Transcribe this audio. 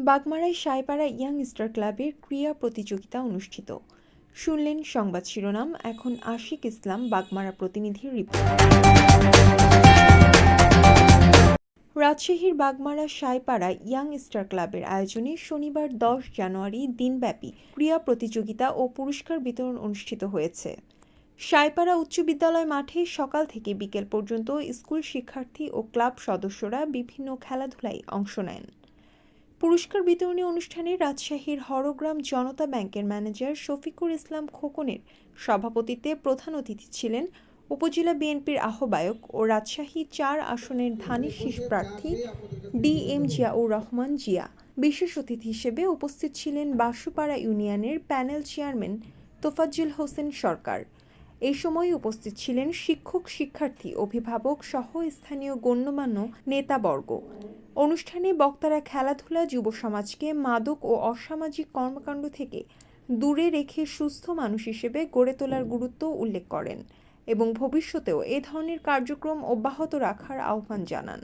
বাগমারায় সায়পাড়া young star ক্লাবের ক্রীড়া প্রতিযোগিতা অনুষ্ঠিত। শুনলেন সংবাদ শিরোনাম, এখন আশিক ইসলাম বাগমারা প্রতিনিধির রিপোর্ট। রাজশাহীর বাগমারা সায়পাড়া ইয়াং স্টার ক্লাবের আয়োজনে শনিবার 10 জানুয়ারি দিনব্যাপী ক্রীড়া প্রতিযোগিতা ও পুরস্কার বিতরণ অনুষ্ঠিত হয়েছে। সায়পাড়া উচ্চ বিদ্যালয় মাঠে সকাল থেকে বিকেল পর্যন্ত স্কুল শিক্ষার্থী ও ক্লাব সদস্যরা বিভিন্ন খেলাধুলায় অংশ নেন। পুরস্কার বিতরণী অনুষ্ঠানে রাজশাহীর হরগ্রাম জনতা ব্যাংকের ম্যানেজার শফিকুর ইসলাম খোকনের সভাপতিত্বে প্রধান অতিথি ছিলেন উপজেলা বিএনপির আহ্বায়ক ও রাজশাহী 4 আসনের ধানের শীষ প্রার্থী DM জিয়াউর রহমান জিয়া। বিশেষ অতিথি হিসেবে উপস্থিত ছিলেন বাসুপাড়া ইউনিয়নের প্যানেল চেয়ারম্যান তোফাজ্জল হোসেন সরকার। এই সময় উপস্থিত ছিলেন শিক্ষক, শিক্ষার্থী, অভিভাবক সহ স্থানীয় গণ্যমান্য নেতাবর্গ। অনুষ্ঠানে বক্তারা খেলাধুলা যুব সমাজকে মাদক ও অসামাজিক কর্মকাণ্ড থেকে দূরে রেখে সুস্থ মানুষ হিসেবে গড়ে তোলার গুরুত্ব উল্লেখ করেন এবং ভবিষ্যতেও এ ধরনের কার্যক্রম অব্যাহত রাখার আহ্বান জানান।